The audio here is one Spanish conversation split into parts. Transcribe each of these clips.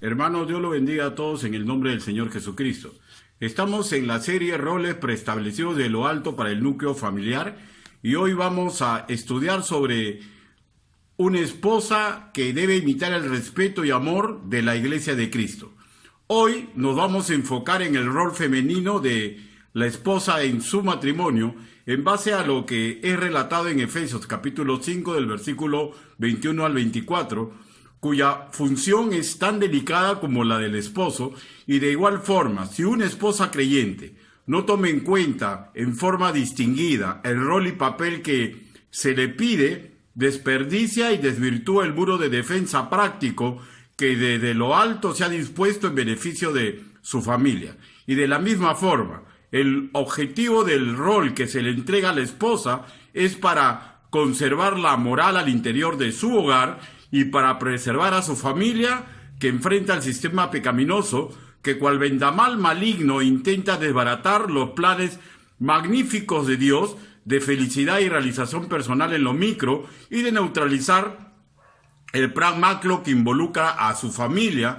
Hermanos, Dios lo bendiga a todos en el nombre del Señor Jesucristo. Estamos en la serie Roles preestablecidos de lo alto para el núcleo familiar y hoy vamos a estudiar sobre una esposa que debe imitar el respeto y amor de la Iglesia de Cristo. Hoy nos vamos a enfocar en el rol femenino de la esposa en su matrimonio en base a lo que es relatado en Efesios capítulo 5 del versículo 21 al 24, cuya función es tan delicada como la del esposo, y de igual forma, si una esposa creyente no toma en cuenta en forma distinguida el rol y papel que se le pide, desperdicia y desvirtúa el muro de defensa práctico que desde lo alto se ha dispuesto en beneficio de su familia. Y de la misma forma, el objetivo del rol que se le entrega a la esposa es para conservar la moral al interior de su hogar y para preservar a su familia que enfrenta el sistema pecaminoso que cual vendaval maligno intenta desbaratar los planes magníficos de Dios de felicidad y realización personal en lo micro y de neutralizar el plan macro que involucra a su familia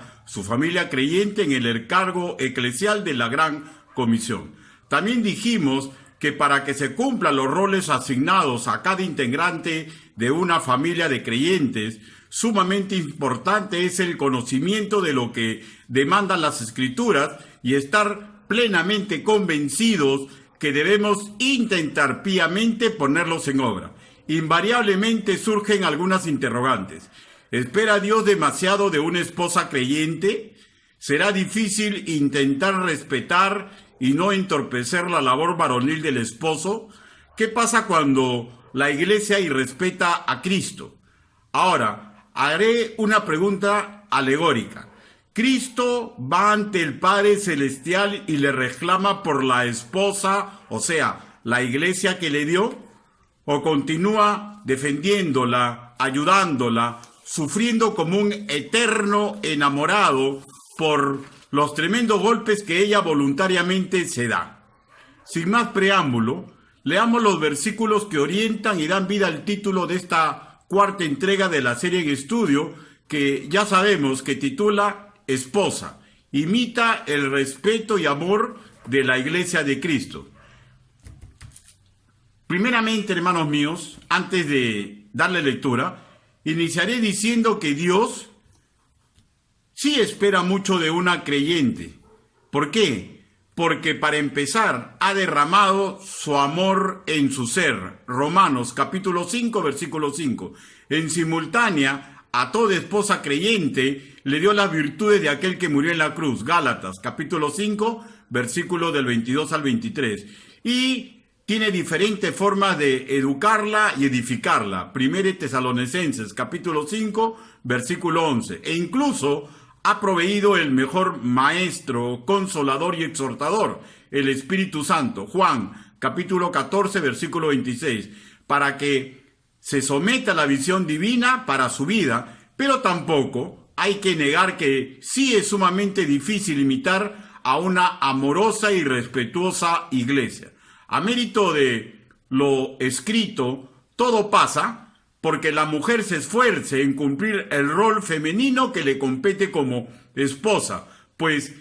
creyente en el encargo eclesial de la Gran Comisión. También dijimos que para que se cumplan los roles asignados a cada integrante de una familia de creyentes, sumamente importante es el conocimiento de lo que demandan las Escrituras y estar plenamente convencidos que debemos intentar piamente ponerlos en obra. Invariablemente surgen algunas interrogantes. ¿Espera Dios demasiado de una esposa creyente? ¿Será difícil intentar respetar y no entorpecer la labor varonil del esposo? ¿Qué pasa cuando la iglesia irrespeta a Cristo? Ahora, haré una pregunta alegórica. ¿Cristo va ante el Padre Celestial y le reclama por la esposa, o sea, la iglesia que le dio? ¿O continúa defendiéndola, ayudándola, sufriendo como un eterno enamorado por los tremendos golpes que ella voluntariamente se da? Sin más preámbulo, leamos los versículos que orientan y dan vida al título de esta cuarta entrega de la serie en estudio, que ya sabemos que titula Esposa, imita el respeto y amor de la Iglesia de Cristo. Primeramente, hermanos míos, antes de darle lectura, iniciaré diciendo que Dios sí espera mucho de una creyente. ¿Por qué? Porque para empezar ha derramado su amor en su ser. Romanos capítulo 5, versículo 5. En simultánea, a toda esposa creyente le dio las virtudes de aquel que murió en la cruz. Gálatas capítulo 5, versículo del 22 al 23. Y tiene diferentes formas de educarla y edificarla. Primera Tesalonicenses capítulo 5, versículo 11. E incluso ha proveído el mejor maestro, consolador y exhortador, el Espíritu Santo. Juan, capítulo 14, versículo 26, para que se someta a la visión divina para su vida, pero tampoco hay que negar que sí es sumamente difícil imitar a una amorosa y respetuosa iglesia. A mérito de lo escrito, todo pasa porque la mujer se esfuerce en cumplir el rol femenino que le compete como esposa, pues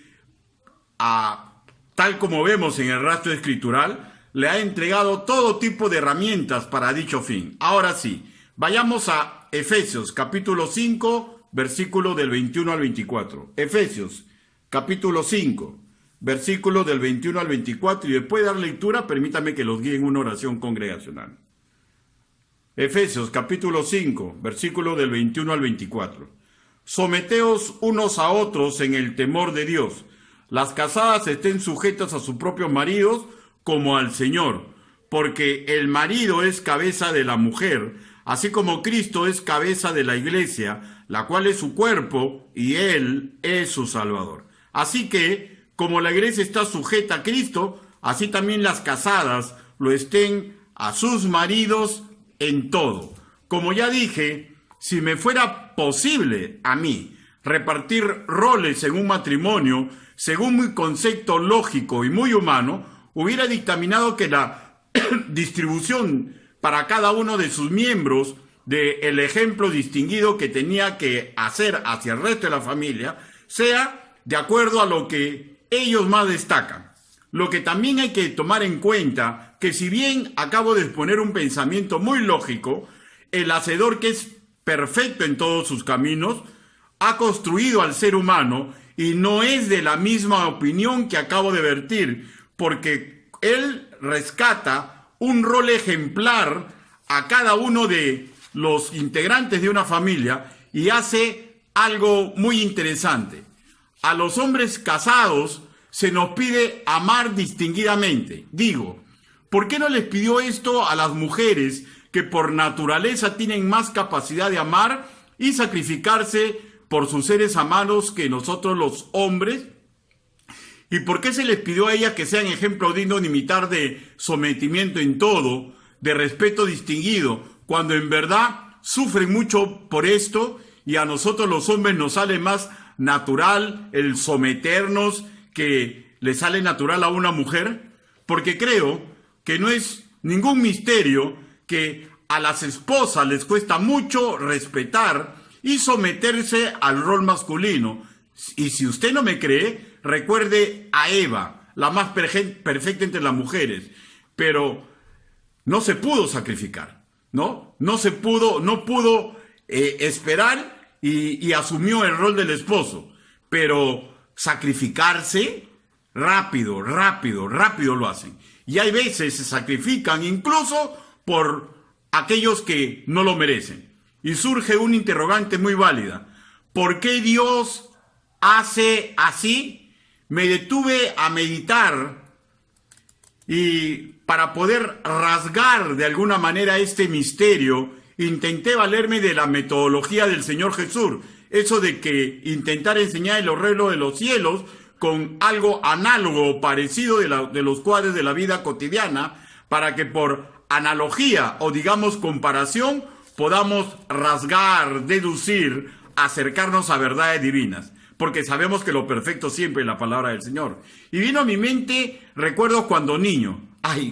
tal como vemos en el rastro escritural, le ha entregado todo tipo de herramientas para dicho fin. Ahora sí, vayamos a Efesios capítulo 5, versículo del 21 al 24. Efesios capítulo 5, versículo del 21 al 24, y después de dar lectura, permítame que los guíe en una oración congregacional. Efesios capítulo 5, versículo del 21 al 24. Someteos unos a otros en el temor de Dios. Las casadas estén sujetas a sus propios maridos como al Señor, porque el marido es cabeza de la mujer, así como Cristo es cabeza de la iglesia, la cual es su cuerpo y Él es su Salvador. Así que, como la iglesia está sujeta a Cristo, así también las casadas lo estén a sus maridos en todo. Como ya dije, si me fuera posible a mí repartir roles en un matrimonio, según mi concepto lógico y muy humano, hubiera dictaminado que la distribución para cada uno de sus miembros del ejemplo distinguido que tenía que hacer hacia el resto de la familia sea de acuerdo a lo que ellos más destacan. Lo que también hay que tomar en cuenta, que si bien acabo de exponer un pensamiento muy lógico, el Hacedor, que es perfecto en todos sus caminos, ha construido al ser humano y no es de la misma opinión que acabo de vertir, porque él rescata un rol ejemplar a cada uno de los integrantes de una familia y hace algo muy interesante. A los hombres casados se nos pide amar distinguidamente. Digo, ¿por qué no les pidió esto a las mujeres que por naturaleza tienen más capacidad de amar y sacrificarse por sus seres amados que nosotros los hombres? ¿Y por qué se les pidió a ellas que sean ejemplo digno de imitar, de sometimiento en todo, de respeto distinguido, cuando en verdad sufren mucho por esto y a nosotros los hombres nos sale más natural el someternos que le sale natural a una mujer? Porque creo que no es ningún misterio que a las esposas les cuesta mucho respetar y someterse al rol masculino. Y si usted no me cree, recuerde a Eva, la más perfecta entre las mujeres, pero no se pudo sacrificar, ¿no? No pudo esperar y asumió el rol del esposo, pero sacrificarse, rápido lo hacen. Y hay veces se sacrifican incluso por aquellos que no lo merecen. Y surge una interrogante muy válida. ¿Por qué Dios hace así? Me detuve a meditar y para poder rasgar de alguna manera este misterio, intenté valerme de la metodología del Señor Jesús. Eso de que intentar enseñar el reino de los cielos con algo análogo o parecido de los cuadros de la vida cotidiana, para que por analogía o digamos comparación podamos rasgar, deducir, acercarnos a verdades divinas, porque sabemos que lo perfecto siempre es la palabra del Señor. Y vino a mi mente recuerdos cuando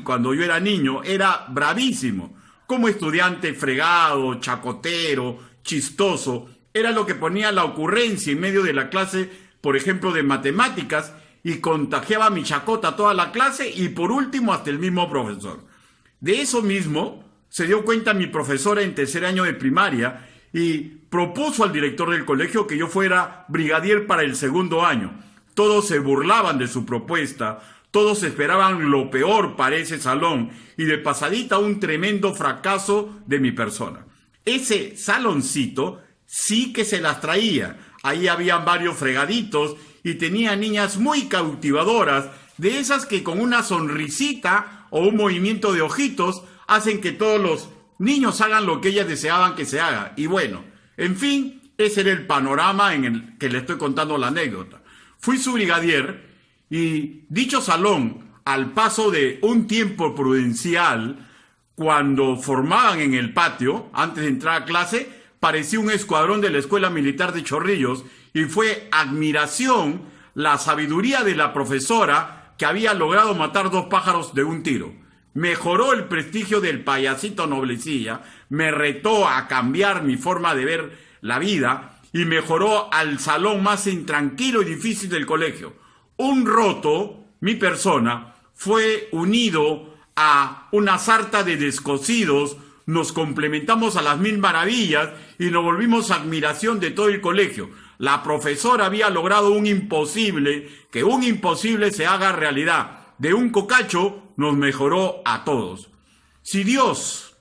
cuando yo era niño, era bravísimo, como estudiante fregado, chacotero, chistoso, era lo que ponía la ocurrencia en medio de la clase, por ejemplo, de matemáticas, y contagiaba mi chacota a toda la clase y por último hasta el mismo profesor. De eso mismo se dio cuenta mi profesora en tercer año de primaria y propuso al director del colegio que yo fuera brigadier para el segundo año. Todos se burlaban de su propuesta, todos esperaban lo peor para ese salón y de pasadita un tremendo fracaso de mi persona. Ese saloncito sí que se las traía. Ahí habían varios fregaditos y tenía niñas muy cautivadoras, de esas que con una sonrisita o un movimiento de ojitos hacen que todos los niños hagan lo que ellas deseaban que se haga. Y bueno, en fin, ese era el panorama en el que le estoy contando la anécdota. Fui su brigadier y dicho salón, al paso de un tiempo prudencial, cuando formaban en el patio, antes de entrar a clase, parecía un escuadrón de la Escuela Militar de Chorrillos y fue admiración la sabiduría de la profesora que había logrado matar 2 pájaros de un tiro. Mejoró el prestigio del payasito noblecilla, me retó a cambiar mi forma de ver la vida y mejoró al salón más intranquilo y difícil del colegio. Un roto, mi persona, fue unido a una sarta de descosidos, nos complementamos a las 1000 maravillas y nos volvimos admiración de todo el colegio. La profesora había logrado un imposible, que un imposible se haga realidad. De un cocacho nos mejoró a todos. Si Dios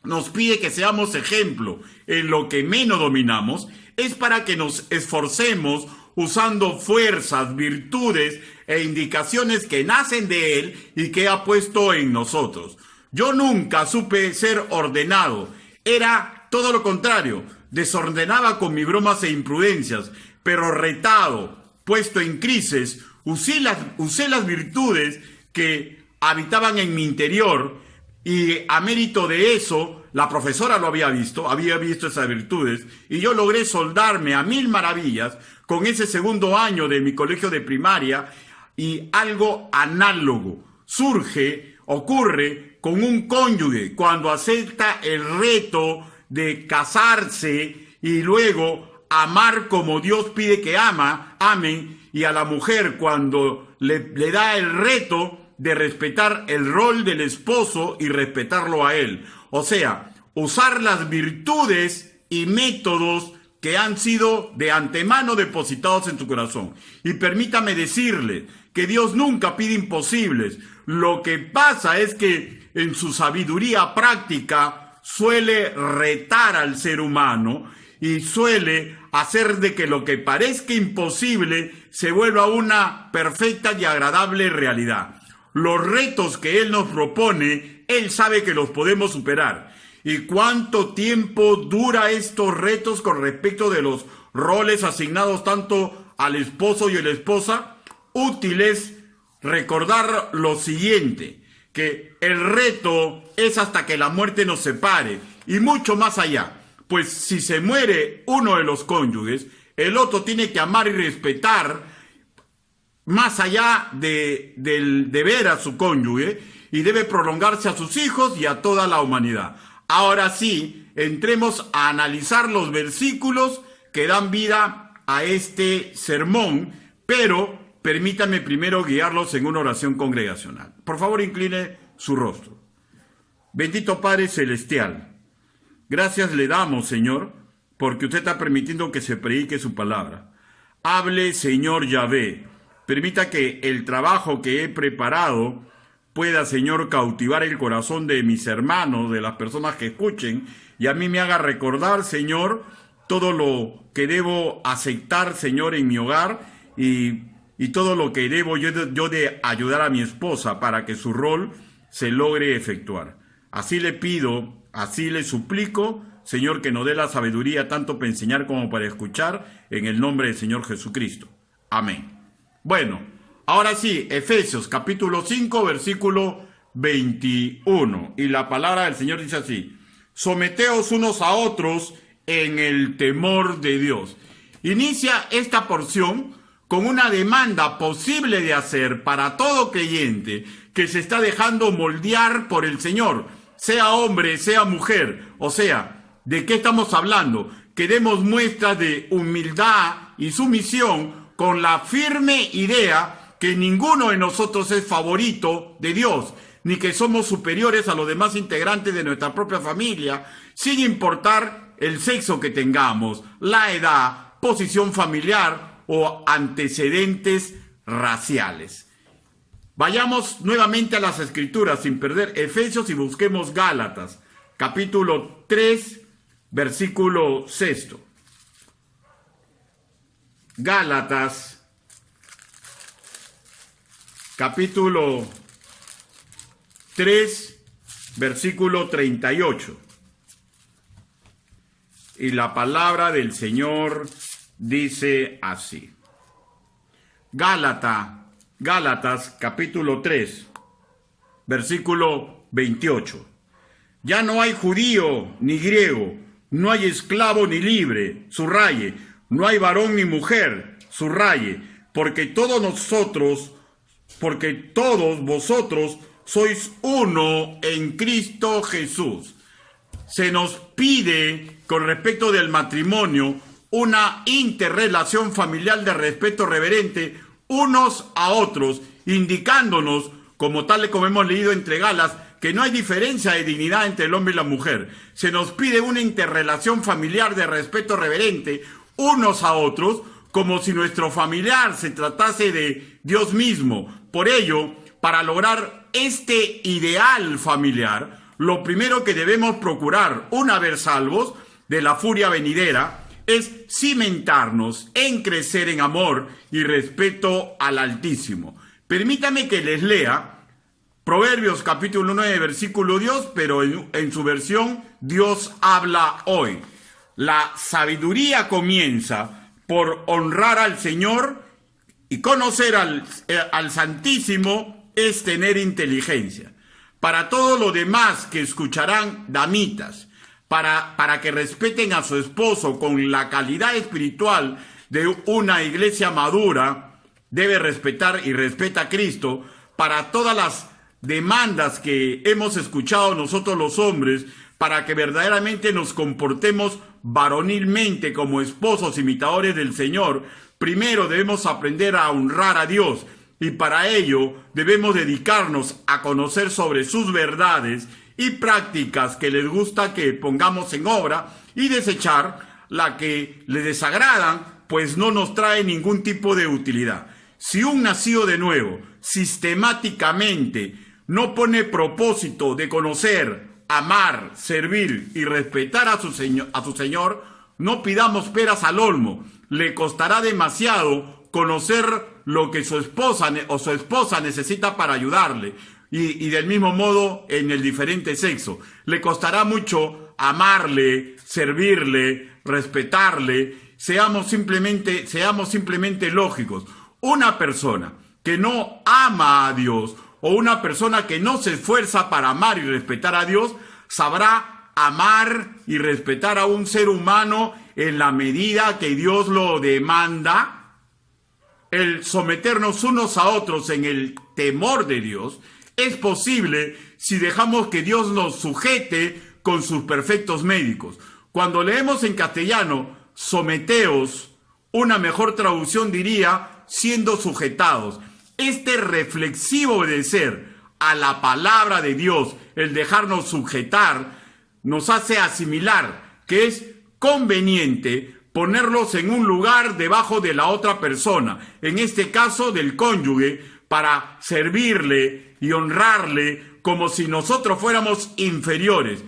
nos pide que seamos ejemplo en lo que menos dominamos, es para que nos esforcemos usando fuerzas, virtudes e indicaciones que nacen de Él y que ha puesto en nosotros. Yo nunca supe ser ordenado, era todo lo contrario, desordenaba con mis bromas e imprudencias, pero retado, puesto en crisis, usé las virtudes que habitaban en mi interior y a mérito de eso, la profesora lo había visto esas virtudes y yo logré soldarme a 1000 maravillas con ese segundo año de mi colegio de primaria y algo análogo ocurre con un cónyuge cuando acepta el reto de casarse y luego amar como Dios pide que amen, y a la mujer cuando le da el reto de respetar el rol del esposo y respetarlo a él. O sea, usar las virtudes y métodos que han sido de antemano depositados en tu corazón. Y permítame decirle que Dios nunca pide imposibles. Lo que pasa es que en su sabiduría práctica suele retar al ser humano y suele hacer de que lo que parezca imposible se vuelva una perfecta y agradable realidad. Los retos que Él nos propone, Él sabe que los podemos superar. ¿Y cuánto tiempo dura estos retos con respecto de los roles asignados tanto al esposo y a la esposa? Útil es recordar lo siguiente, que el reto es hasta que la muerte nos separe y mucho más allá. Pues si se muere uno de los cónyuges, el otro tiene que amar y respetar más allá de ver a su cónyuge y debe prolongarse a sus hijos y a toda la humanidad. Ahora sí, entremos a analizar los versículos que dan vida a este sermón, pero permítame primero guiarlos en una oración congregacional. Por favor, incline su rostro. Bendito Padre Celestial, gracias le damos, Señor, porque usted está permitiendo que se predique su palabra. Hable, Señor Yahvé. Permita que el trabajo que he preparado pueda, Señor, cautivar el corazón de mis hermanos, de las personas que escuchen, y a mí me haga recordar, Señor, todo lo que debo aceptar, Señor, en mi hogar, y todo lo que debo yo de ayudar a mi esposa para que su rol se logre efectuar. Así le pido, así le suplico, Señor, que nos dé la sabiduría tanto para enseñar como para escuchar, en el nombre del Señor Jesucristo. Amén. Bueno, ahora sí, Efesios capítulo 5, versículo 21. Y la palabra del Señor dice así: someteos unos a otros en el temor de Dios. Inicia esta porción con una demanda posible de hacer para todo creyente que se está dejando moldear por el Señor, sea hombre, sea mujer. O sea, ¿de qué estamos hablando? Que demos muestras de humildad y sumisión con la firme idea que ninguno de nosotros es favorito de Dios, ni que somos superiores a los demás integrantes de nuestra propia familia, sin importar el sexo que tengamos, la edad, posición familiar o antecedentes raciales. Vayamos nuevamente a las Escrituras sin perder Efesios y busquemos Gálatas, capítulo 3, versículo 6. Gálatas, capítulo 3, versículo 38. Y la palabra del Señor dice así. Gálatas, capítulo 3, versículo 28. Ya no hay judío ni griego, no hay esclavo ni libre, subraye, no hay varón ni mujer, subraye, porque todos vosotros sois uno en Cristo Jesús. Se nos pide, con respecto del matrimonio, una interrelación familiar de respeto reverente unos a otros, indicándonos, como hemos leído entre Galas, que no hay diferencia de dignidad entre el hombre y la mujer. Se nos pide una interrelación familiar de respeto reverente unos a otros, como si nuestro familiar se tratase de Dios mismo. Por ello, para lograr este ideal familiar, lo primero que debemos procurar, una vez salvos de la furia venidera, es cimentarnos en crecer en amor y respeto al Altísimo. Permítame que les lea Proverbios capítulo 9, versículo 2, pero en su versión Dios habla hoy. La sabiduría comienza por honrar al Señor, y conocer al Santísimo es tener inteligencia. Para todo lo demás que escucharán, damitas, para que respeten a su esposo con la calidad espiritual de una iglesia madura, debe respetar y respeta a Cristo. Para todas las demandas que hemos escuchado nosotros los hombres, para que verdaderamente nos comportemos varonilmente como esposos imitadores del Señor, primero debemos aprender a honrar a Dios, y para ello debemos dedicarnos a conocer sobre sus verdades y prácticas que les gusta que pongamos en obra, y desechar la que les desagradan, pues no nos trae ningún tipo de utilidad. Si un nacido de nuevo sistemáticamente no pone propósito de conocer, amar, servir y respetar a su Señor, no pidamos peras al olmo. Le costará demasiado conocer lo que su esposa necesita para ayudarle, y del mismo modo en el diferente sexo. Le costará mucho amarle, servirle, respetarle. Seamos simplemente lógicos. Una persona que no ama a Dios, o una persona que no se esfuerza para amar y respetar a Dios, sabrá amar y respetar a un ser humano en la medida que Dios lo demanda. El someternos unos a otros en el temor de Dios es posible si dejamos que Dios nos sujete con sus perfectos médicos. Cuando leemos en castellano, someteos, una mejor traducción diría, siendo sujetados. Este reflexivo obedecer a la palabra de Dios, el dejarnos sujetar, nos hace asimilar que es conveniente ponerlos en un lugar debajo de la otra persona, en este caso del cónyuge, para servirle y honrarle como si nosotros fuéramos inferiores.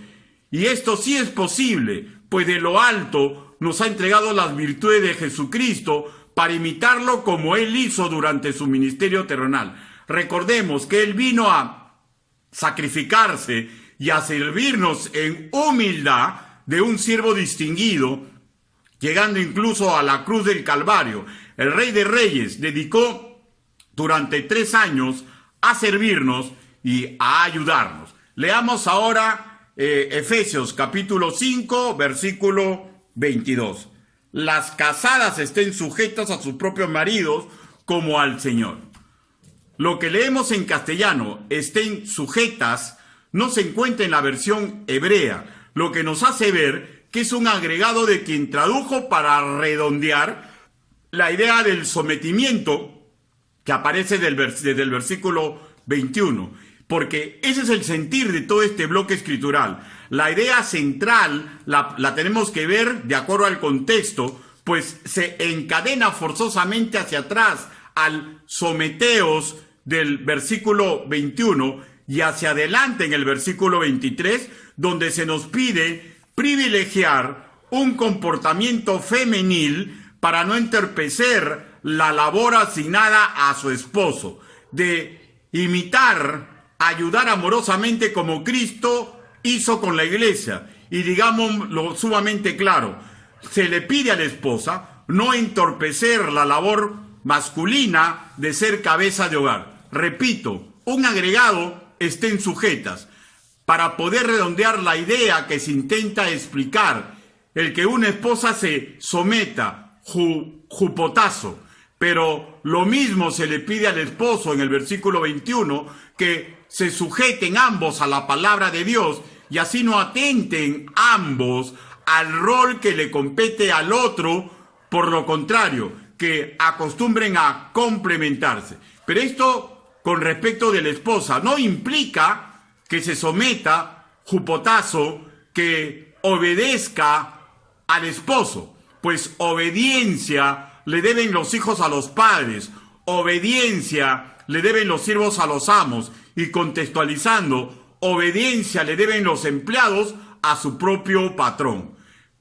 Y esto sí es posible, pues de lo alto nos ha entregado las virtudes de Jesucristo para imitarlo como Él hizo durante su ministerio terrenal. Recordemos que Él vino a sacrificarse y a servirnos en humildad de un siervo distinguido, llegando incluso a la cruz del Calvario. El Rey de Reyes dedicó durante 3 años a servirnos y a ayudarnos. Leamos ahora Efesios capítulo 5, versículo 22. Las casadas estén sujetas a sus propios maridos como al Señor. Lo que leemos en castellano, estén sujetas, no se encuentra en la versión hebrea, lo que nos hace ver que es un agregado de quien tradujo para redondear la idea del sometimiento que aparece desde el versículo 21, porque ese es el sentir de todo este bloque escritural. La idea central la tenemos que ver de acuerdo al contexto, pues se encadena forzosamente hacia atrás al someteos del versículo 21 y hacia adelante en el versículo 23, donde se nos pide privilegiar un comportamiento femenil para no entorpecer la labor asignada a su esposo, de imitar, ayudar amorosamente como Cristo hizo con la iglesia. Y digámoslo sumamente claro, se le pide a la esposa no entorpecer la labor masculina de ser cabeza de hogar. Repito, un agregado, estén sujetas. Para poder redondear la idea que se intenta explicar, el que una esposa se someta, jupotazo, pero lo mismo se le pide al esposo en el versículo 21, que se sujeten ambos a la palabra de Dios y así no atenten ambos al rol que le compete al otro, por lo contrario, que acostumbren a complementarse. Pero esto con respecto de la esposa no implica que se someta, jupotazo, que obedezca al esposo, pues obediencia le deben los hijos a los padres, obediencia le deben los siervos a los amos, y contextualizando, obediencia le deben los empleados a su propio patrón.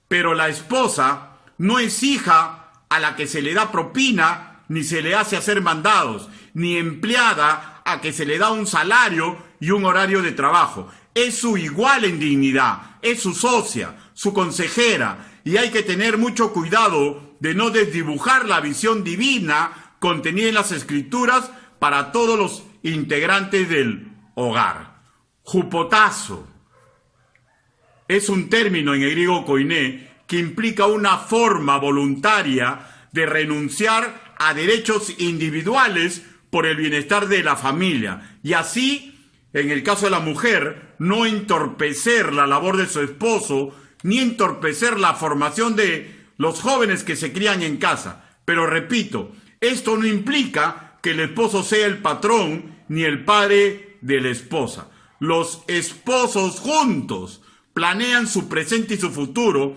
Pero la esposa no es hija a la que se le da propina, ni se le hace hacer mandados, ni empleada a que se le da un salario y un horario de trabajo. Es su igual en dignidad, es su socia, su consejera, y hay que tener mucho cuidado de no desdibujar la visión divina contenida en las Escrituras para todos los integrantes del hogar. Jupotazo es un término en el griego koiné que implica una forma voluntaria de renunciar a derechos individuales por el bienestar de la familia, y así, en el caso de la mujer, no entorpecer la labor de su esposo, ni entorpecer la formación de los jóvenes que se crían en casa. Pero repito, esto no implica que el esposo sea el patrón ni el padre de la esposa. Los esposos juntos planean su presente y su futuro,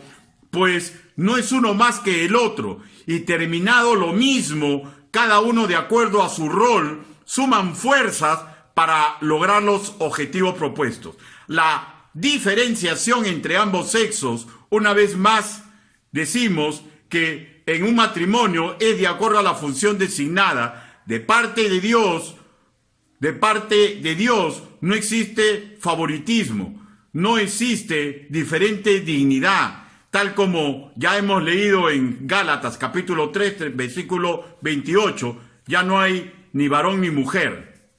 pues no es uno más que el otro, y terminado lo mismo, cada uno de acuerdo a su rol, suman fuerzas para lograr los objetivos propuestos. La diferenciación entre ambos sexos, una vez más, decimos que en un matrimonio es de acuerdo a la función designada de parte de Dios. De parte de Dios no existe favoritismo, no existe diferente dignidad, tal como ya hemos leído en Gálatas capítulo 3, versículo 28, ya no hay ni varón ni mujer.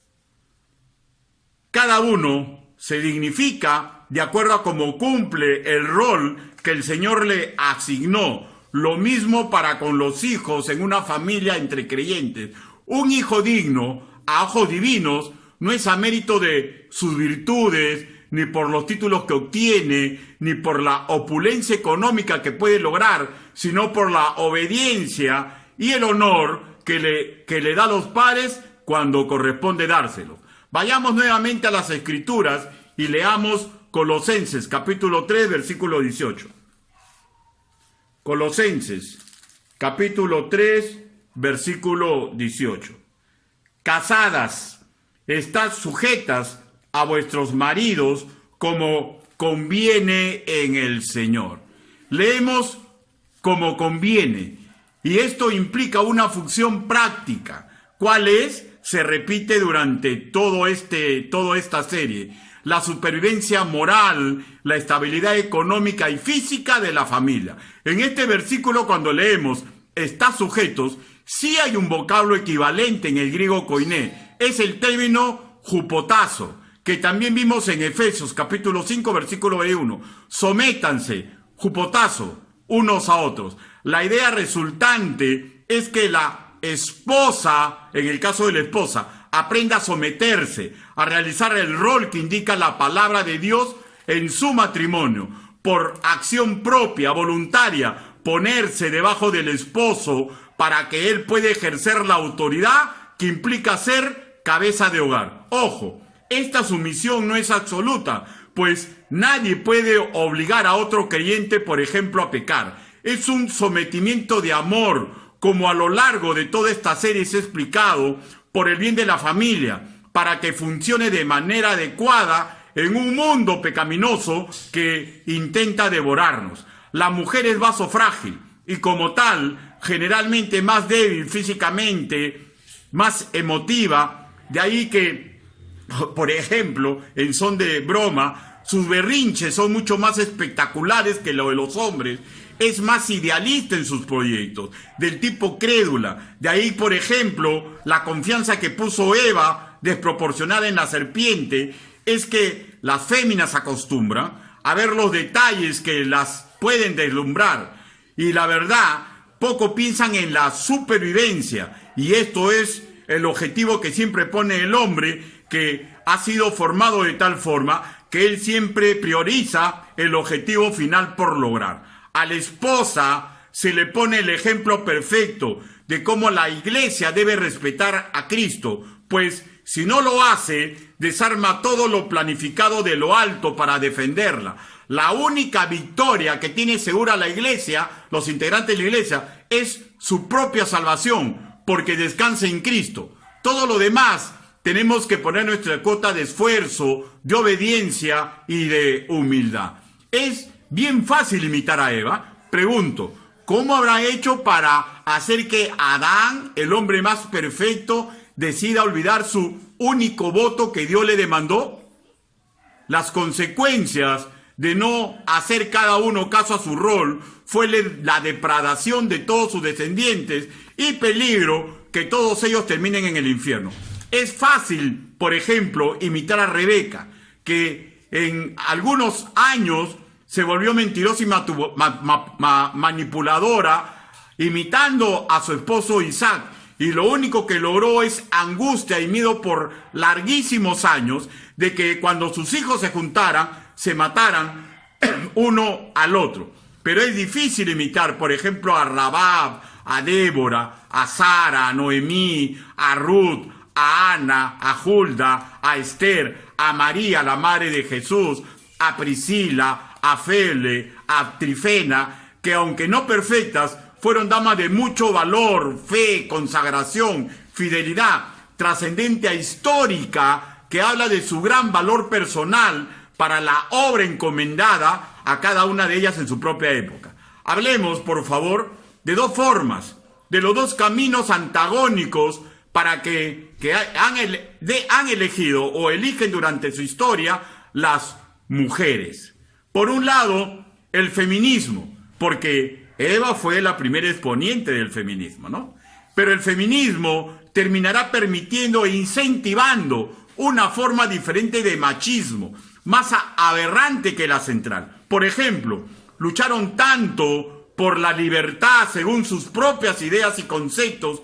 Cada uno se dignifica de acuerdo a cómo cumple el rol que el Señor le asignó. Lo mismo para con los hijos en una familia entre creyentes. Un hijo digno, a ojos divinos, no es a mérito de sus virtudes, ni por los títulos que obtiene, ni por la opulencia económica que puede lograr, sino por la obediencia y el honor que le da a los padres cuando corresponde dárselo. Vayamos nuevamente a las Escrituras y leamos Colosenses, capítulo 3, versículo 18. Colosenses, capítulo 3, versículo 18. Casadas, estad sujetas a vuestros maridos como conviene en el Señor. Leemos como conviene, y esto implica una función práctica. ¿Cuál es? Se repite durante toda esta serie. La supervivencia moral, la estabilidad económica y física de la familia. En este versículo, cuando leemos está sujetos, sí hay un vocablo equivalente en el griego koiné. Es el término hupotazo, que también vimos en Efesios capítulo 5, versículo 21. Sométanse, hupotazo, unos a otros. La idea resultante es que la esposa, en el caso de la esposa, aprenda a someterse, a realizar el rol que indica la palabra de Dios en su matrimonio, por acción propia, voluntaria, ponerse debajo del esposo para que él pueda ejercer la autoridad que implica ser cabeza de hogar. Ojo, esta sumisión no es absoluta, pues nadie puede obligar a otro creyente, por ejemplo, a pecar. Es un sometimiento de amor, como a lo largo de toda esta serie se ha explicado, por el bien de la familia, para que funcione de manera adecuada en un mundo pecaminoso que intenta devorarnos. La mujer es vaso frágil y como tal, generalmente más débil físicamente, más emotiva, de ahí que, por ejemplo, en son de broma, sus berrinches son mucho más espectaculares que lo de los hombres. Es más idealista en sus proyectos, del tipo crédula. De ahí, por ejemplo, la confianza que puso Eva, desproporcionada en la serpiente, es que las féminas acostumbran a ver los detalles que las pueden deslumbrar. Y la verdad, poco piensan en la supervivencia. Y esto es el objetivo que siempre pone el hombre, que ha sido formado de tal forma que él siempre prioriza el objetivo final por lograr. A la esposa se le pone el ejemplo perfecto de cómo la iglesia debe respetar a Cristo, pues si no lo hace, desarma todo lo planificado de lo alto para defenderla. La única victoria que tiene segura la iglesia, los integrantes de la iglesia, es su propia salvación, porque descansa en Cristo. Todo lo demás tenemos que poner nuestra cuota de esfuerzo, de obediencia y de humildad. Es bien fácil imitar a Eva. Pregunto, ¿cómo habrá hecho para hacer que Adán, el hombre más perfecto, decida olvidar su único voto que Dios le demandó? Las consecuencias de no hacer cada uno caso a su rol fue la depradación de todos sus descendientes y peligro que todos ellos terminen en el infierno. Es fácil, por ejemplo, imitar a Rebeca, que en algunos años se volvió mentirosa y manipuladora, imitando a su esposo Isaac. Y lo único que logró es angustia y miedo por larguísimos años de que cuando sus hijos se juntaran, se mataran uno al otro. Pero es difícil imitar, por ejemplo, a Rabab, a Débora, a Sara, a Noemí, a Ruth, a Ana, a Hulda, a Esther, a María, la madre de Jesús, a Priscila, a Fele, a Trifena, que aunque no perfectas, fueron damas de mucho valor, fe, consagración, fidelidad, trascendencia histórica, que habla de su gran valor personal para la obra encomendada a cada una de ellas en su propia época. Hablemos, por favor, de dos formas, de los dos caminos antagónicos para que han elegido o eligen durante su historia las mujeres. Por un lado, el feminismo, porque Eva fue la primera exponente del feminismo, ¿no? Pero el feminismo terminará permitiendo e incentivando una forma diferente de machismo, más aberrante que la central. Por ejemplo, lucharon tanto por la libertad según sus propias ideas y conceptos,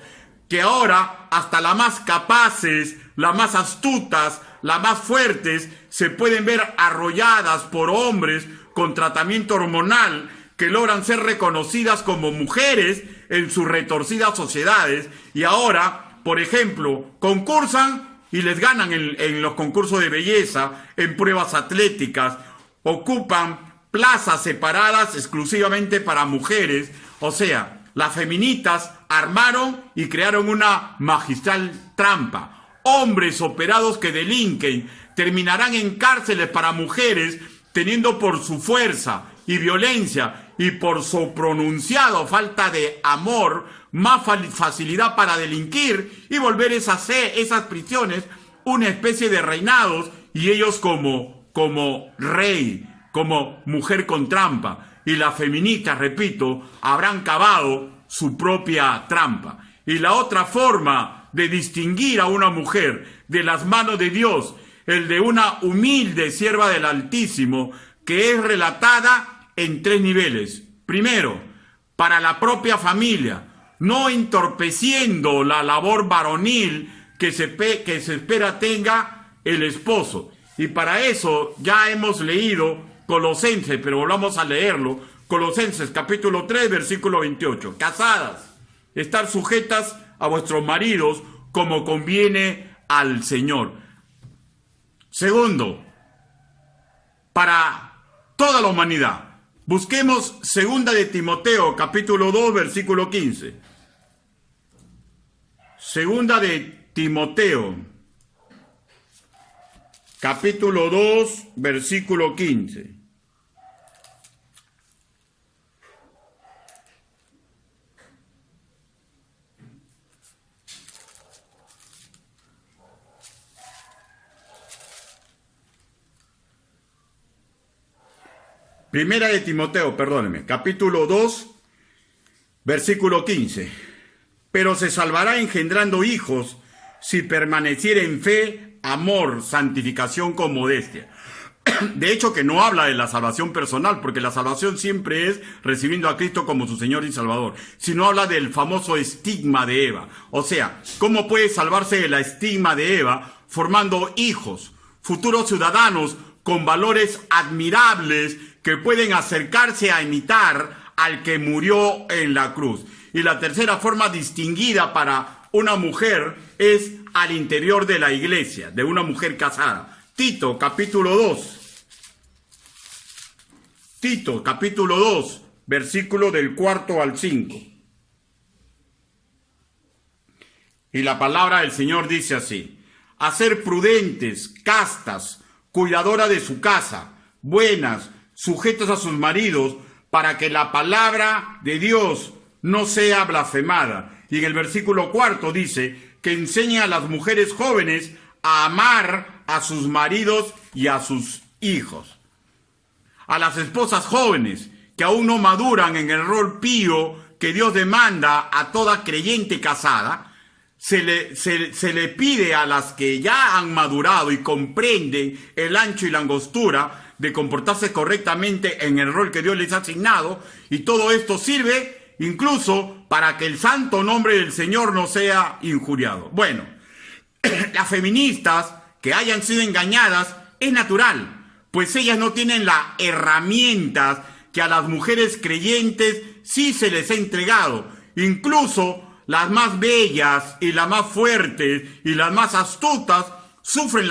que ahora hasta las más capaces, las más astutas, las más fuertes, se pueden ver arrolladas por hombres con tratamiento hormonal que logran ser reconocidas como mujeres en sus retorcidas sociedades, y ahora, por ejemplo, concursan y les ganan en los concursos de belleza, en pruebas atléticas, ocupan plazas separadas exclusivamente para mujeres. O sea, las feministas armaron y crearon una magistral trampa. Hombres operados que delinquen terminarán en cárceles para mujeres, teniendo por su fuerza y violencia y por su pronunciado falta de amor más facilidad para delinquir y volver esas prisiones una especie de reinados, y ellos como rey, como mujer con trampa, y las feministas, repito, habrán cavado su propia trampa. Y la otra forma de distinguir a una mujer de las manos de Dios, el de una humilde sierva del Altísimo, que es relatada en 3 niveles. Primero, para la propia familia, no entorpeciendo la labor varonil que se espera tenga el esposo. Y para eso ya hemos leído Colosenses, pero volvamos a leerlo. Colosenses capítulo 3, versículo 28. Casadas, estar sujetas a vuestros maridos como conviene al Señor. Segundo, para toda la humanidad, busquemos 2 de Timoteo capítulo 2, versículo 15. 2 de Timoteo capítulo 2, versículo 15. Primera de Timoteo, perdóneme, capítulo 2, versículo 15. Pero se salvará engendrando hijos si permaneciere en fe, amor, santificación con modestia. De hecho, que no habla de la salvación personal, porque la salvación siempre es recibiendo a Cristo como su Señor y Salvador, sino habla del famoso estigma de Eva. O sea, ¿cómo puede salvarse de la estigma de Eva? Formando hijos, futuros ciudadanos con valores admirables que pueden acercarse a imitar al que murió en la cruz. Y la tercera forma distinguida para una mujer es al interior de la iglesia, de una mujer casada. Tito, capítulo 2. Tito, capítulo 2, versículo del 4 al 5. Y la palabra del Señor dice así: a ser prudentes, castas, cuidadoras de su casa, buenas, sujetas a sus maridos, para que la palabra de Dios no sea blasfemada. Y en el versículo 4 dice que enseña a las mujeres jóvenes a amar a sus maridos y a sus hijos. A las esposas jóvenes que aún no maduran en el rol pío que Dios demanda a toda creyente casada, se le pide a las que ya han madurado y comprenden el ancho y la angostura de comportarse correctamente en el rol que Dios les ha asignado, y todo esto sirve incluso para que el santo nombre del Señor no sea injuriado. Bueno, las feministas que hayan sido engañadas es natural, pues ellas no tienen las herramientas que a las mujeres creyentes sí se les ha entregado. Incluso las más bellas y las más fuertes y las más astutas sufrirán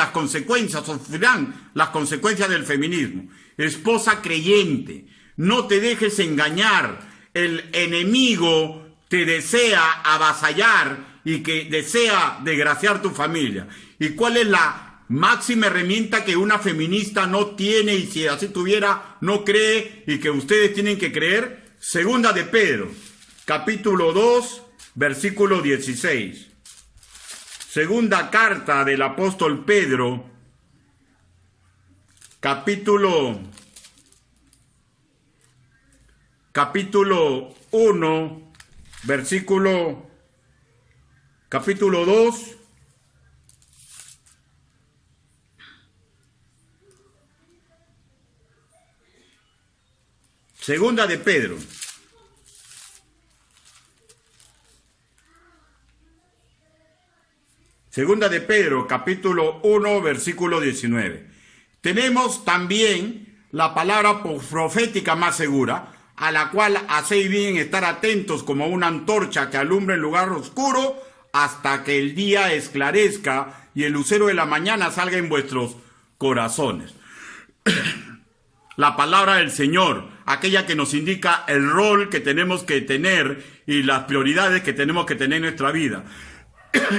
las consecuencias del feminismo. Esposa creyente, no te dejes engañar. El enemigo te desea avasallar y que desea desgraciar tu familia. ¿Y cuál es la máxima herramienta que una feminista no tiene, y si así tuviera no cree, y que ustedes tienen que creer? Segunda de Pedro, capítulo 2, versículo 16. Segunda carta del apóstol Pedro, capítulo 1, capítulo 2, segunda de Pedro. Segunda de Pedro, capítulo 1, versículo 19. Tenemos también la palabra profética más segura, a la cual hacéis bien estar atentos como una antorcha que alumbra en lugar oscuro hasta que el día esclarezca y el lucero de la mañana salga en vuestros corazones. La palabra del Señor, aquella que nos indica el rol que tenemos que tener y las prioridades que tenemos que tener en nuestra vida.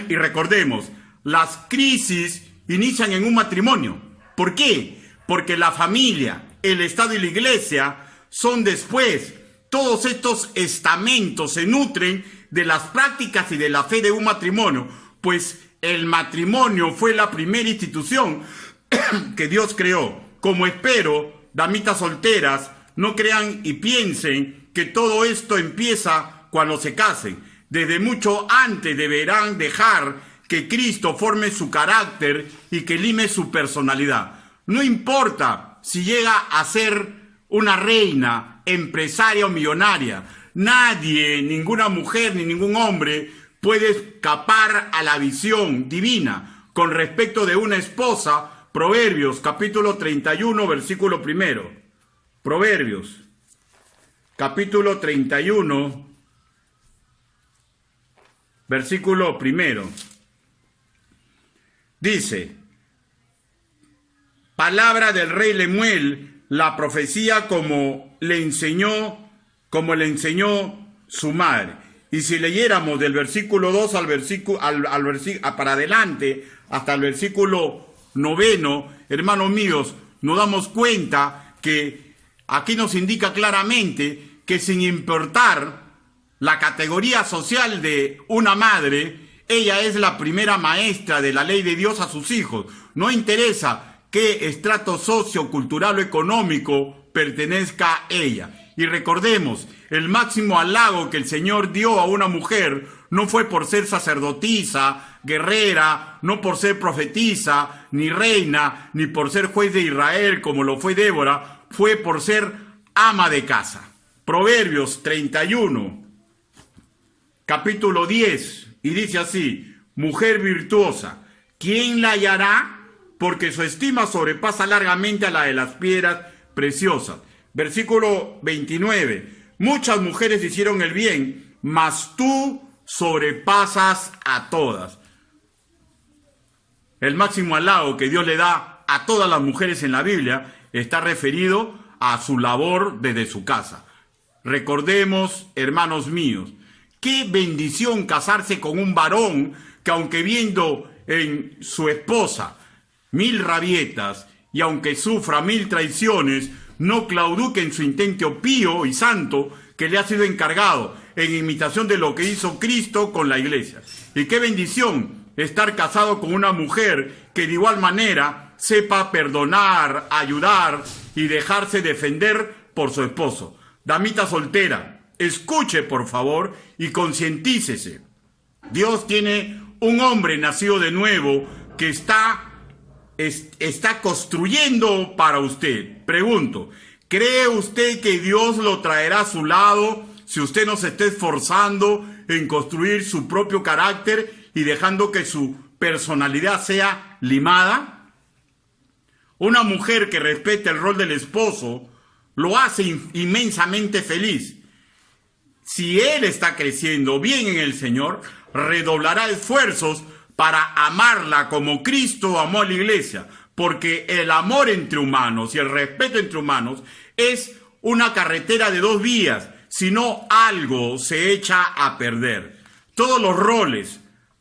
Y recordemos, las crisis inician en un matrimonio. ¿Por qué? Porque la familia, el Estado y la Iglesia son después. Todos estos estamentos se nutren de las prácticas y de la fe de un matrimonio, pues el matrimonio fue la primera institución que Dios creó. Como espero, damitas solteras, no crean y piensen que todo esto empieza cuando se casen. Desde mucho antes deberán dejar que Cristo forme su carácter y que lime su personalidad. No importa si llega a ser una reina, empresaria o millonaria. Nadie, ninguna mujer ni ningún hombre puede escapar a la visión divina con respecto de una esposa. Proverbios, capítulo 31, versículo 1. Proverbios, capítulo 31, versículo 1. Dice: palabra del rey Lemuel, la profecía como le enseñó su madre. Y si leyéramos del versículo 2 para adelante hasta el versículo 9, hermanos míos, nos damos cuenta que aquí nos indica claramente que sin importar la categoría social de una madre, ella es la primera maestra de la ley de Dios a sus hijos. No interesa qué estrato sociocultural o económico pertenezca a ella. Y recordemos, el máximo halago que el Señor dio a una mujer no fue por ser sacerdotisa, guerrera, no por ser profetisa, ni reina, ni por ser juez de Israel como lo fue Débora, fue por ser ama de casa. Proverbios 31, capítulo 10, y dice así: mujer virtuosa, ¿quién la hallará? Porque su estima sobrepasa largamente a la de las piedras preciosas. Versículo 29, muchas mujeres hicieron el bien, mas tú sobrepasas a todas. El máximo halago que Dios le da a todas las mujeres en la Biblia está referido a su labor desde su casa. Recordemos, hermanos míos, qué bendición casarse con un varón que, aunque viendo en su esposa 1000 rabietas y aunque sufra 1000 traiciones, no claudique en su intento pío y santo que le ha sido encargado, en imitación de lo que hizo Cristo con la iglesia. Y qué bendición estar casado con una mujer que de igual manera sepa perdonar, ayudar y dejarse defender por su esposo. Damita soltera, escuche por favor y concientícese. Dios tiene un hombre nacido de nuevo que está construyendo para usted. Pregunto, ¿cree usted que Dios lo traerá a su lado si usted no se está esforzando en construir su propio carácter y dejando que su personalidad sea limada? Una mujer que respete el rol del esposo lo hace inmensamente feliz. Si él está creciendo bien en el Señor, redoblará esfuerzos para amarla como Cristo amó a la iglesia, porque el amor entre humanos y el respeto entre humanos es una carretera de dos vías, si no algo se echa a perder. Todos los roles,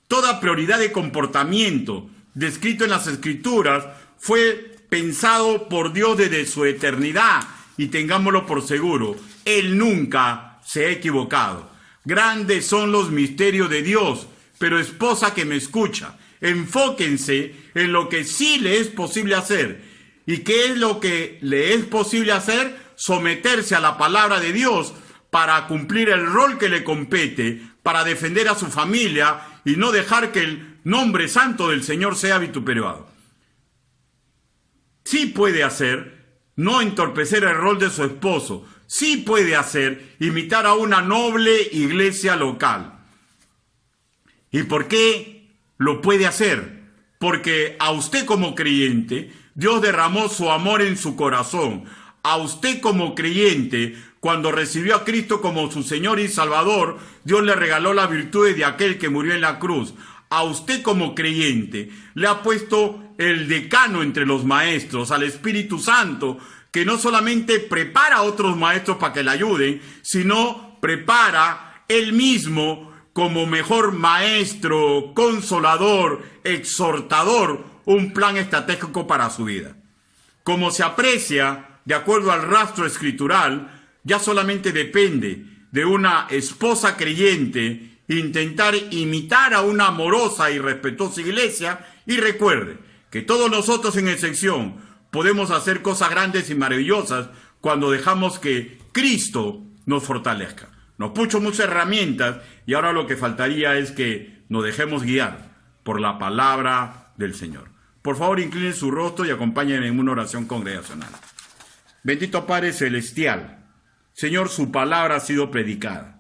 toda prioridad de comportamiento descrito en las Escrituras fue pensado por Dios desde su eternidad, y tengámoslo por seguro, Él nunca se ha equivocado. Grandes son los misterios de Dios, pero esposa que me escucha, enfóquense en lo que sí le es posible hacer. ¿Y qué es lo que le es posible hacer? Someterse a la palabra de Dios para cumplir el rol que le compete, para defender a su familia y no dejar que el nombre santo del Señor sea vituperiado. Sí puede hacer no entorpecer el rol de su esposo, sí puede hacer imitar a una noble iglesia local. ¿Y por qué lo puede hacer? Porque a usted como creyente, Dios derramó su amor en su corazón. A usted como creyente, cuando recibió a Cristo como su Señor y Salvador, Dios le regaló las virtudes de aquel que murió en la cruz. A usted como creyente le ha puesto el decano entre los maestros, al Espíritu Santo, que no solamente prepara a otros maestros para que le ayuden, sino prepara él mismo como mejor maestro, consolador, exhortador, un plan estratégico para su vida. Como se aprecia, de acuerdo al rastro escritural, ya solamente depende de una esposa creyente intentar imitar a una amorosa y respetuosa iglesia. Y recuerde que todos nosotros en excepción podemos hacer cosas grandes y maravillosas cuando dejamos que Cristo nos fortalezca. Nos puso muchas herramientas y ahora lo que faltaría es que nos dejemos guiar por la palabra del Señor. Por favor, inclinen su rostro y acompáñenme en una oración congregacional. Bendito Padre Celestial, Señor, su palabra ha sido predicada.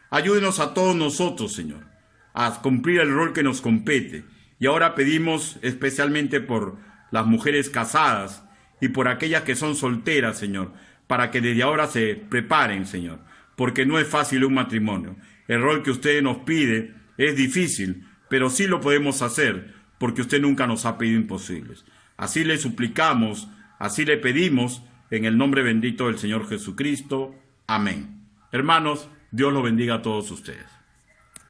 Ayúdenos a todos nosotros, Señor, a cumplir el rol que nos compete. Y ahora pedimos especialmente por las mujeres casadas y por aquellas que son solteras, Señor, para que desde ahora se preparen, Señor, porque no es fácil un matrimonio. El rol que usted nos pide es difícil, pero sí lo podemos hacer, porque usted nunca nos ha pedido imposibles. Así le suplicamos, así le pedimos, en el nombre bendito del Señor Jesucristo. Amén. Hermanos, Dios los bendiga a todos ustedes.